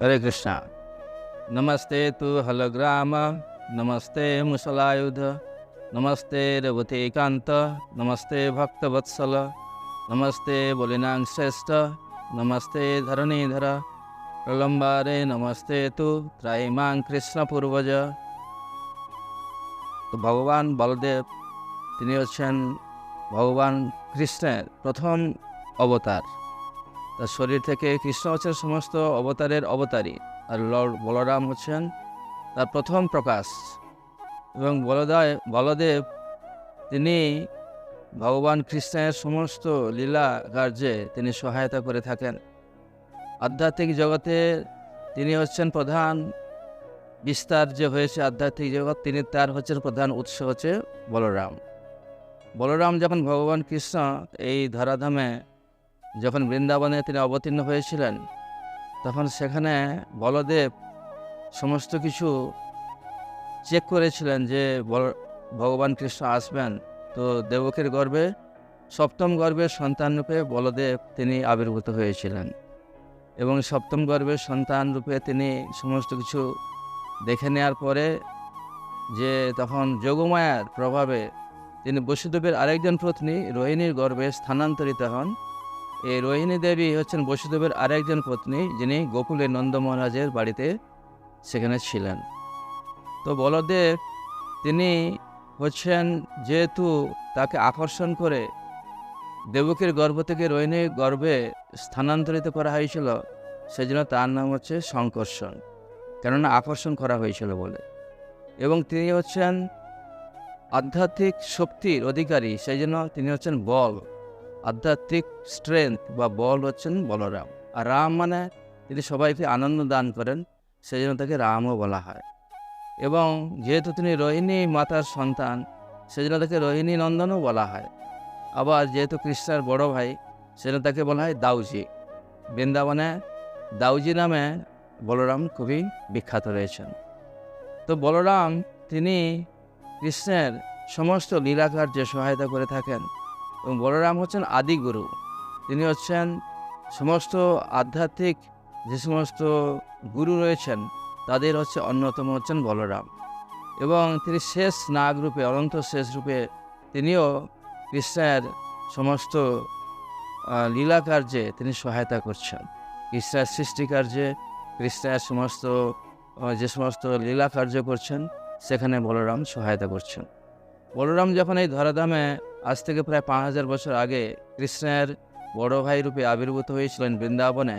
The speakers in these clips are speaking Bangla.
हरे कृष्णा। नमस्ते तु हलग्राम, नमस्ते मुसलायुध, नमस्ते रघुतेकांत, नमस्ते भक्तवत्सल, नमस्ते बलिनांग श्रेष्ठ, नमस्ते धरणीधर, प्रलम्बारे नमस्ते तु त्रायिमां कृष्ण पूर्वज। তো ভগবান বলদেব তিনি হচ্ছেন ভগবান কৃষ্ণের প্রথম অবতার। তার শরীর থেকে কৃষ্ণ হচ্ছেন সমস্ত অবতারের অবতারী, আর লর্ড বলরাম হচ্ছেন তার প্রথম প্রকাশ। এবং বলদেব তিনি ভগবান কৃষ্ণের সমস্ত লীলা কার্যে তিনি সহায়তা করে থাকেন। আধ্যাত্মিক জগতে তিনি হচ্ছেন প্রধান বিস্তার যে হয়েছে আধ্যাত্মিক জগৎ, তিনি তার হচ্ছেন প্রধান উৎস হচ্ছে বলরাম। বলরাম যখন ভগবান কৃষ্ণ এই ধরাধামে যখন বৃন্দাবনে তিনি অবতীর্ণ হয়েছিলেন, তখন সেখানে বলদেব সমস্ত কিছু চেক করেছিলেন যে ভগবান কৃষ্ণ আসবেন। তো দেবকীর গর্ভে সপ্তম গর্ভের সন্তান রূপে বলদেব তিনি আবির্ভূত হয়েছিলেন, এবং সপ্তম গর্ভের সন্তান রূপে তিনি সমস্ত কিছু দেখে নেওয়ার পরে যে তখন যোগমায়ার প্রভাবে তিনি বসুদেবের আরেকজন পত্নী রোহিণীর গর্ভে স্থানান্তরিত হন। এই রোহিণী দেবী হচ্ছেন বসুদেবের আরেকজন পত্নী, যিনি গোকুলে নন্দ মহারাজের বাড়িতে সেখানে ছিলেন। তো বলদেব তিনি হচ্ছেন, যেহেতু তাকে আকর্ষণ করে দেবকীর গর্ভ থেকে রোহিণীর গর্ভে স্থানান্তরিত করা হয়েছিল, সেজন্য তার নাম হচ্ছে সংকর্ষণ, কেননা আকর্ষণ করা হয়েছিল বলে। এবং তিনি হচ্ছেন আধ্যাত্মিক শক্তির অধিকারী, সেই জন্য তিনি হচ্ছেন বল, আধ্যাত্মিক স্ট্রেংথ বা বল হচ্ছেন বলরাম। আর রাম মানে তিনি সবাইকে আনন্দ দান করেন, সেই জন্য তাকে রামও বলা হয়। এবং যেহেতু তিনি রোহিণী মাতার সন্তান, সেজন্য তাকে রোহিণী নন্দনও বলা হয়। আবার যেহেতু কৃষ্ণের বড় ভাই, সেজন্য তাকে বলা হয় দাউজি। বৃন্দাবনে দাউজি নামে বলরাম খুবই বিখ্যাত রয়েছেন। তো বলরাম তিনি কৃষ্ণের সমস্ত লীলাকার্যে সহায়তা করে থাকেন, এবং বলরাম হচ্ছেন আদিগুরু। তিনি হচ্ছেন সমস্ত আধ্যাত্মিক যে সমস্ত গুরু রয়েছেন তাদের হচ্ছে অন্যতম হচ্ছেন বলরাম। এবং তিনি শেষ নাগ রূপে, অনন্ত শেষ রূপে তিনিও কৃষ্ণের সমস্ত লীলা কার্যে তিনি সহায়তা করছেন। কৃষ্ণের সৃষ্টিকার্যে, কৃষ্ণের সমস্ত যে সমস্ত লীলা কার্য করছেন, সেখানে বলরাম সহায়তা করছেন। বলরাম যখন এই ধরাধামে আজ থেকে প্রায় 5000 বছর আগে কৃষ্ণের বড় ভাই রূপে আবির্ভূত হয়েছিলেন বৃন্দাবনে,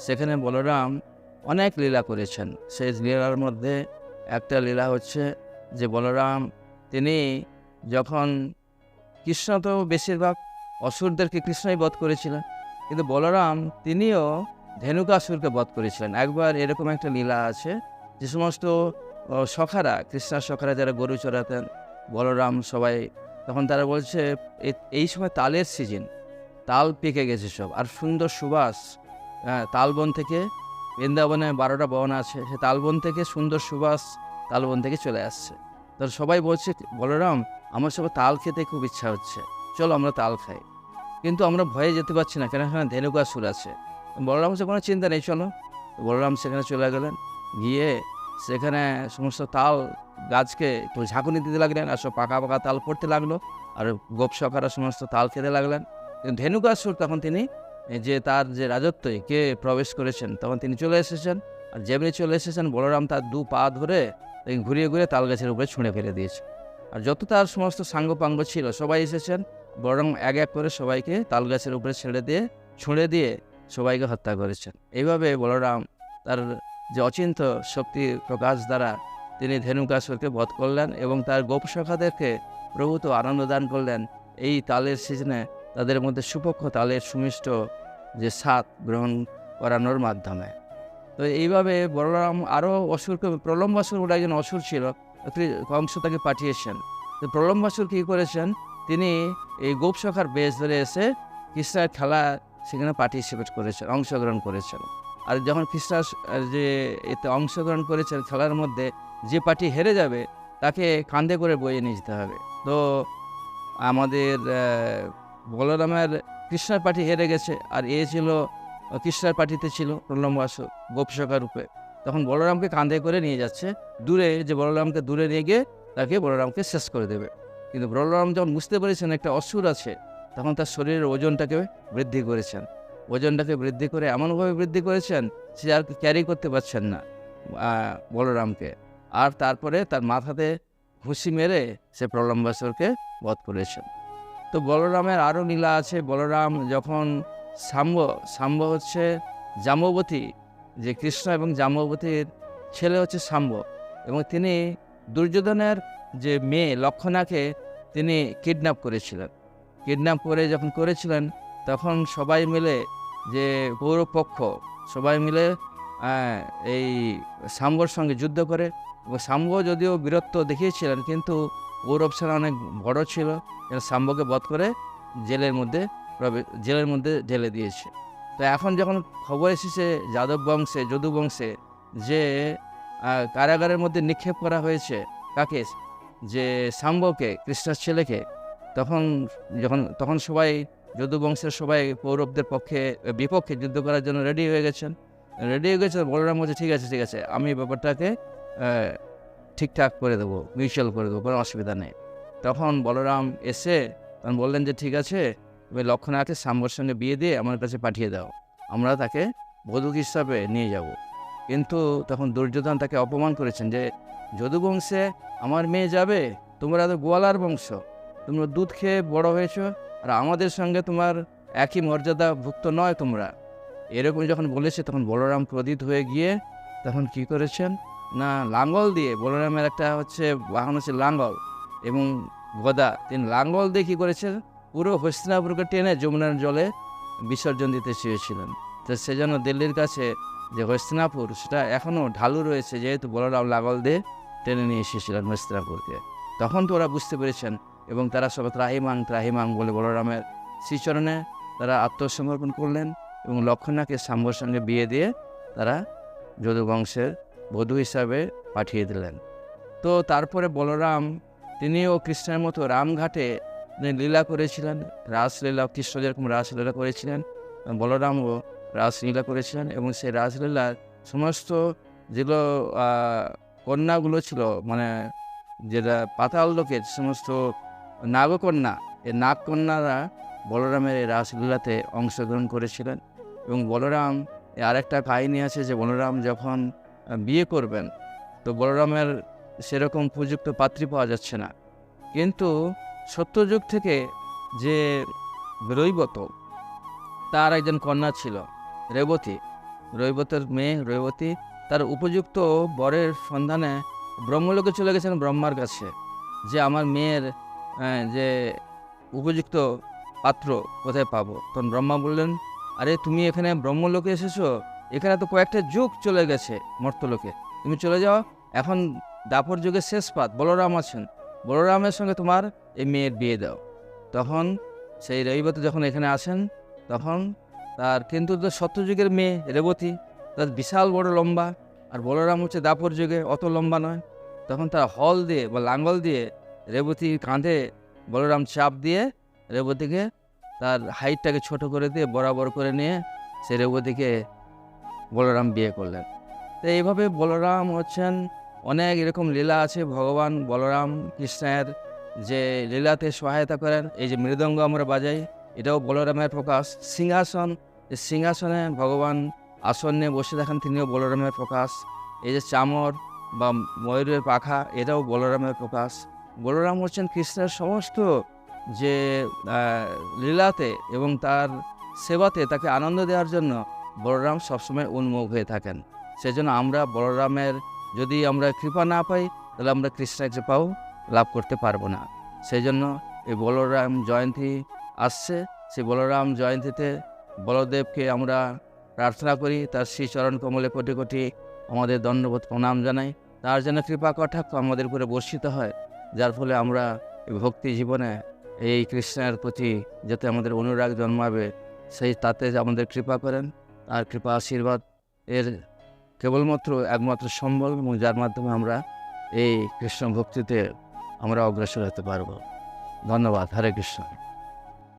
সেখানে বলরাম অনেক লীলা করেছেন। সেই লীলার মধ্যে একটা লীলা হচ্ছে যে বলরাম তিনি যখন, কৃষ্ণ তো বেশিরভাগ অসুরদেরকে কৃষ্ণই বধ করেছিলেন, কিন্তু বলরাম তিনিও ধেনুকাসুরকে বধ করেছিলেন। একবার এরকম একটা লীলা আছে যে সমস্ত সখারা, কৃষ্ণার সখারা যারা গরু চড়াতেন, বলরাম সবাই, তখন তারা বলছে এই সময় তালের সিজন, তাল পেকে গেছে সব, আর সুন্দর সুবাস, তালবন থেকে, বৃন্দাবনে 12টা বন আছে, সে তালবন থেকে সুন্দর সুবাস তালবন থেকে চলে আসছে। তো সবাই বলছে, বলরাম আমার সবাই তাল খেতে খুব ইচ্ছা হচ্ছে, চলো আমরা তাল খাই, কিন্তু আমরা ভয়ে যেতে পারছি না, কেন এখানে ধেনুকাসুর আছে। বলরাম হচ্ছে কোনো চিন্তা নেই, চলো। বলরাম সেখানে চলে গেলেন, গিয়ে সেখানে সমস্ত তাল গাছকে একটু ঝাঁকুনি দিতে লাগলেন, আর সব পাকা পাকা তাল পড়তে লাগলো, আর গোপসখারা সমস্ত তাল খেতে লাগলেন। কিন্তু ধেনুকাসুর তখন তিনি যে তার যে রাজত্বে কে প্রবেশ করেছেন, তখন তিনি চলে এসেছেন। আর যেমনি চলে এসেছেন, বলরাম তার 2 পা ধরে ঘুরিয়ে ঘুরিয়ে তাল গাছের উপরে ছুঁড়ে ফেলে দিয়েছে। আর যত তার সমস্ত সাঙ্গপাঙ্গ ছিল সবাই এসেছেন, বলরাম এক এক করে সবাইকে তাল গাছের উপরে ছুঁড়ে দিয়ে সবাইকে হত্যা করেছেন। এইভাবে বলরাম তার যে অচিন্ত শক্তি প্রকাশ দ্বারা তিনি ধেনুকাসুরকে বধ করলেন, এবং তার গোপসখাদেরকে প্রভূত আনন্দ দান করলেন এই তালের সিজনে, তাদের মধ্যে সুপক্ষ তালের সুমিষ্ট যে স্বাদ গ্রহণ করানোর মাধ্যমে। তো এইভাবে বলরাম আরও অসুরকে, প্রলম্বাসুর বলে একজন অসুর ছিল, কংস তাকে পাঠিয়েছেন। তো প্রলম্বাসুর কী করেছেন, তিনি এই গোপসখার বেশ ধরে এসে কৃষ্ণের খেলা সেখানে পার্টিসিপেট করেছেন, অংশগ্রহণ করেছেন। আর যখন কৃষ্ণ যে এতে অংশগ্রহণ করেছেন খেলার মধ্যে, যে পার্টি হেরে যাবে তাকে কাঁধে করে বয়ে নিয়ে যেতে হবে। তো আমাদের বলরামের কৃষ্ণের পার্টি হেরে গেছে, আর এ ছিল কৃষ্ণের পার্টিতে ছিল প্রলম্ব আসর গোপসখা রূপে। তখন বলরামকে কাঁধে করে নিয়ে যাচ্ছে দূরে, যে বলরামকে দূরে নিয়ে গিয়ে তাকে বলরামকে শেষ করে দেবে। কিন্তু বলরাম যখন বুঝতে পেরেছেন একটা অসুর আছে, তখন তার শরীরের ওজনটাকে বৃদ্ধি করেছেন। ওজনটাকে বৃদ্ধি করে এমনভাবে বৃদ্ধি করেছেন সে আর ক্যারি করতে পারছেন না বলরামকে। আর তারপরে তার মাথাতে ঘুষি মেরে সে প্রলম্বাসুরকে বধ করেছেন। তো বলরামের আরও লীলা আছে। বলরাম যখন শাম্ব হচ্ছে জাম্ববতী, যে কৃষ্ণ এবং জাম্ববতীর ছেলে হচ্ছে শাম্ব, এবং তিনি দুর্যোধনের যে মেয়ে লক্ষণাকে তিনি কিডন্যাপ করেছিলেন। কিডন্যাপ করে যখন করেছিলেন তখন সবাই মিলে, যে কৌরব পক্ষ সবাই মিলে এই শাম্বর সঙ্গে যুদ্ধ করে, এবং শাম্ব যদিও বীরত্ব দেখিয়েছিলেন কিন্তু কৌরব সেনা অনেক বড় ছিল, শাম্বকে বধ করে জেলের মধ্যে ঢেলে দিয়েছে। তো এখন যখন খবর এসেছে যাদব বংশে, যদু বংশে, যে কারাগারের মধ্যে নিক্ষেপ করা হয়েছে কাকে, যে শাম্বকে, কৃষ্ণের ছেলেকে, তখন সবাই যদু বংশের সবাই কৌরবদের বিপক্ষে যুদ্ধ করার জন্য রেডি হয়ে গেছেন। বলরাম বলছে ঠিক আছে, আমি ব্যাপারটাকে ঠিকঠাক করে দেবো, মিউচুয়াল করে দেবো, কোনো অসুবিধা নেই। তখন বলরাম এসে তখন বললেন যে ঠিক আছে, তুমি লক্ষণাকে শাম্বর সঙ্গে বিয়ে দিয়ে আমার কাছে পাঠিয়ে দাও, আমরা তাকে বধূ হিসাবে নিয়ে যাব। কিন্তু তখন দুর্যোধন তাকে অপমান করেছেন যে যদু বংশে আমার মেয়ে যাবে, তোমরা তো গোয়ালার বংশ, তোমরা দুধ খেয়ে বড় হয়েছ, আর আমাদের সঙ্গে তোমার একই মর্যাদা ভুক্ত নয় তোমরা। এরকম যখন বলেছে তখন বলরাম ক্রোধিত হয়ে গিয়ে তখন কি করেছেন না, লাঙ্গল দিয়ে, বলরামের একটা বাহন হচ্ছে লাঙ্গল এবং গদা, তিনি লাঙ্গল দিয়ে কী করেছেন, পুরো হস্তিনাপুরকে টেনে যমুনার জলে বিসর্জন দিতে চেয়েছিলেন। তো সেজন্য দিল্লির কাছে যে হস্তিনাপুর, সেটা এখনও ঢালু রয়েছে, যেহেতু বলরাম লাঙ্গল দিয়ে টেনে নিয়ে এসেছিলেন হস্তিনাপুরকে। তখন তো ওরা বুঝতে পেরেছেন এবং তারা সব ত্রাহিমাং বলে বলরামের শ্রীচরণে তারা আত্মসমর্পণ করলেন এবং লক্ষণাকে শাম্বর সঙ্গে বিয়ে দিয়ে তারা যদু বংশের বধূ হিসাবে পাঠিয়ে দিলেন। তো তারপরে বলরাম তিনিও কৃষ্ণের মতো রামঘাটে লীলা করেছিলেন, রাসলীলা, কৃষ্ণ যেরকম রাসলীলা করেছিলেন বলরামও রাসলীলা করেছিলেন, এবং সেই রাসলীলার সমস্ত যেগুলো কন্যাগুলো ছিল, মানে যেটা পাতাল লোকের সমস্ত নাগকন্যা, এই নাগকন্যারা বলরামের এই রাসলীলাতে অংশগ্রহণ করেছিলেন। এবং বলরাম আরেকটা কাহিনী আছে যে বলরাম যখন বিয়ে করবেন তো বলরামের সেরকম উপযুক্ত পাত্রী পাওয়া যাচ্ছে না, কিন্তু সত্যযুগ থেকে যে রৈবত, তার একজন কন্যা ছিল রৈবতের মেয়ে রৈবতী, তার উপযুক্ত বরের সন্ধানে ব্রহ্মলোকে চলে গেছেন ব্রহ্মার কাছে, যে আমার মেয়ের যে উপযুক্ত পাত্র কোথায় পাবো। তখন ব্রহ্মা বললেন, আরে তুমি এখানে ব্রহ্মলোকে এসেছো, এখানে তো কয়েকটা যুগ চলে গেছে মর্তলোকে, তুমি চলে যাও, এখন দাপর যুগের শেষ পাত বলরাম আছেন, বলরামের সঙ্গে তোমার এই মেয়ের বিয়ে দাও। তখন সেই রৈবতী যখন এখানে আসেন তখন তার, কিন্তু তো সত্যযুগের মেয়ে রেবতী, তার বিশাল বড় লম্বা, আর বলরাম হচ্ছে দাপর যুগে অত লম্বা নয়। তখন তার হল দিয়ে বা লাঙ্গল দিয়ে রেবতীর কাঁধে বলরাম চাপ দিয়ে রেবতীকে তার হাইটটাকে ছোট করে দিয়ে বরাবর করে নিয়ে সে রেবতীকে বলরাম বিয়ে করলেন। তো এইভাবে বলরাম হচ্ছেন, অনেক এরকম লীলা আছে ভগবান বলরাম কৃষ্ণের যে লীলাতে সহায়তা করেন। এই যে মৃদঙ্গ আমরা বাজাই, এটাও বলরামের প্রকাশ। সিংহাসন, যে সিংহাসনে ভগবান আসন নিয়ে বসে থাকেন, তিনিও বলরামের প্রকাশ। এই যে চামর বা ময়ূরের পাখা, এটাও বলরামের প্রকাশ। বলরাম হচ্ছেন কৃষ্ণের সমস্ত যে লীলাতে এবং তার সেবাতে তাকে আনন্দ দেওয়ার জন্য বলরাম সবসময় উন্মুখ হয়ে থাকেন। সেজন্য আমরা বলরামের যদি আমরা কৃপা না পাই তাহলে আমরা কৃষ্ণের কৃপাও লাভ করতে পারবো না। সেই জন্য এই বলরাম জয়ন্তী আসছে, সেই বলরাম জয়ন্তীতে বলদেবকে আমরা প্রার্থনা করি, তার শ্রীচরণ কমলে কোটি কোটি আমাদের দণ্ডবোধ প্রণাম জানাই, তার যেন কৃপা কটাক্ষ আমাদের উপরে বর্ষিত হয়, যার ফলে আমরা ভক্তি জীবনে এই কৃষ্ণের প্রতি যাতে আমাদের অনুরাগ জন্মাবে, সেই তাতে আমাদের কৃপা করেন। আর কৃপা আশীর্বাদ এর কেবলমাত্র একমাত্র সম্বল, এবং যার মাধ্যমে আমরা এই কৃষ্ণ ভক্তিতে আমরা অগ্রসর হতে পারব। ধন্যবাদ। হরে কৃষ্ণ।